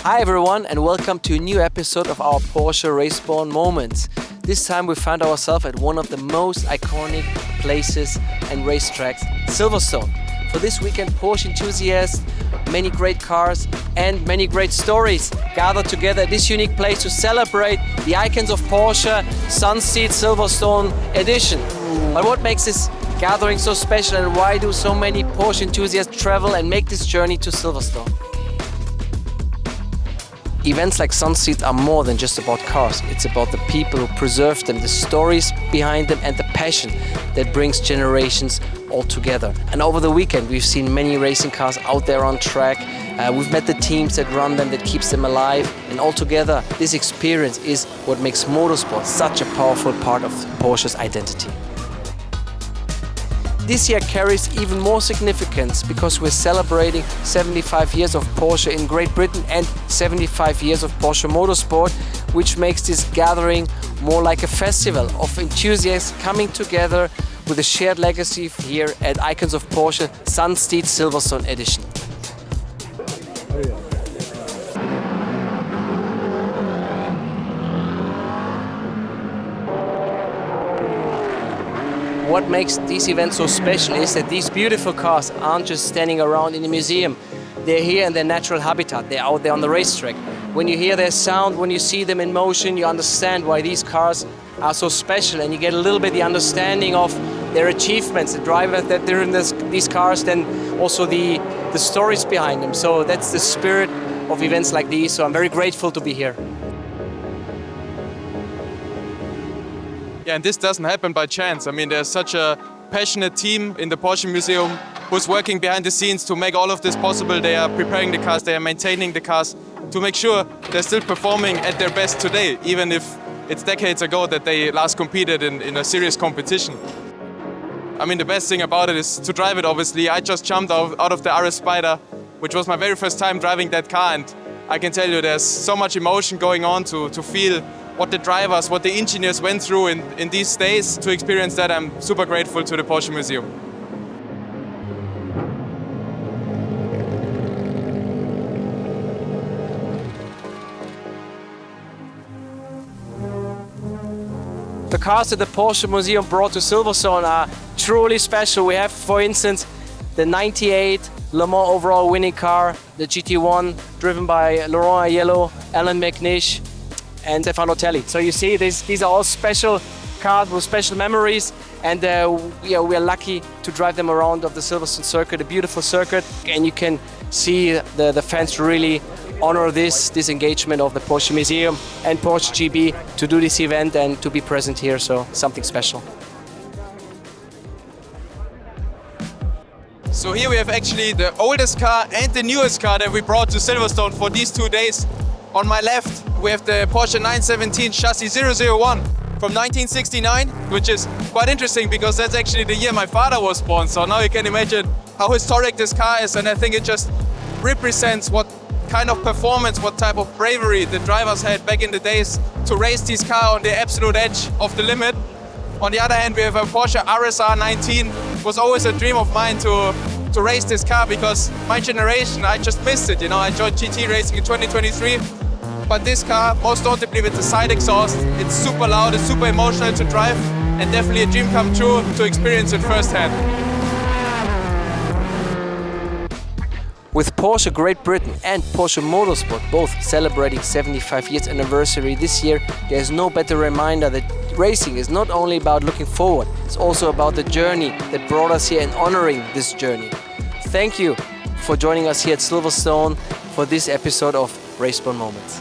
Hi everyone and welcome to a new episode of our Porsche Raceborn Moments. This time we found ourselves at one of the most iconic places and racetracks, Silverstone. For this weekend, Porsche enthusiasts, many great cars and many great stories gathered together at this unique place to celebrate the Icons of Porsche Sunstede Silverstone Edition. But what makes this gathering so special and why do so many Porsche enthusiasts travel and make this journey to Silverstone? Events like Sunstede are more than just about cars. It's about the people who preserve them, the stories behind them and the passion that brings generations all together. And over the weekend we've seen many racing cars out there on track. We've met the teams that run them, that keeps them alive. And altogether this experience is what makes motorsport such a powerful part of Porsche's identity. This year carries even more significance because we're celebrating 75 years of Porsche in Great Britain and 75 years of Porsche motorsport, which makes this gathering more like a festival of enthusiasts coming together with a shared legacy here at Icons of Porsche Sunstede Silverstone Edition. What makes these events so special is that these beautiful cars aren't just standing around in a museum. They're here in their natural habitat. They're out there on the racetrack. When you hear their sound, when you see them in motion, you understand why these cars are so special and you get a little bit the understanding of their achievements, the drivers that they're in these cars, then also the stories behind them. So that's the spirit of events like these. So I'm very grateful to be here. Yeah, and this doesn't happen by chance. I mean, there's such a passionate team in the Porsche Museum who's working behind the scenes to make all of this possible. They are preparing the cars, they are maintaining the cars to make sure they're still performing at their best today, even if it's decades ago that they last competed in a serious competition. I mean, the best thing about it is to drive it, obviously. I just jumped out of the RS Spider, which was my very first time driving that car, and I can tell you there's so much emotion going on to feel what the drivers, what the engineers went through in these days. To experience that, I'm super grateful to the Porsche Museum. The cars that the Porsche Museum brought to Silverstone are truly special. We have, for instance, the 98 Le Mans overall winning car, the GT1, driven by Laurent Aiello, Alan McNish, and Stefano Telli. So you see, these are all special cars with special memories, and we are lucky to drive them around of the Silverstone circuit, a beautiful circuit, and you can see the fans really honor this engagement of the Porsche Museum and Porsche GB to do this event and to be present here, so something special. So here we have actually the oldest car and the newest car that we brought to Silverstone for these 2 days. On my left, we have the Porsche 917 Chassis 001 from 1969, which is quite interesting because that's actually the year my father was born. So now you can imagine how historic this car is, and I think it just represents what kind of performance, what type of bravery the drivers had back in the days to race this car on the absolute edge of the limit. On the other hand, we have a Porsche RSR 19. It was always a dream of mine to race this car because my generation, I just missed it. You know, I joined GT racing in 2023. But this car, most notably with the side exhaust, it's super loud, it's super emotional to drive, and definitely a dream come true to experience it firsthand. With Porsche Great Britain and Porsche Motorsport both celebrating 75 years anniversary this year, there's no better reminder that racing is not only about looking forward, it's also about the journey that brought us here and honoring this journey. Thank you for joining us here at Silverstone for this episode of Raceborn Moments.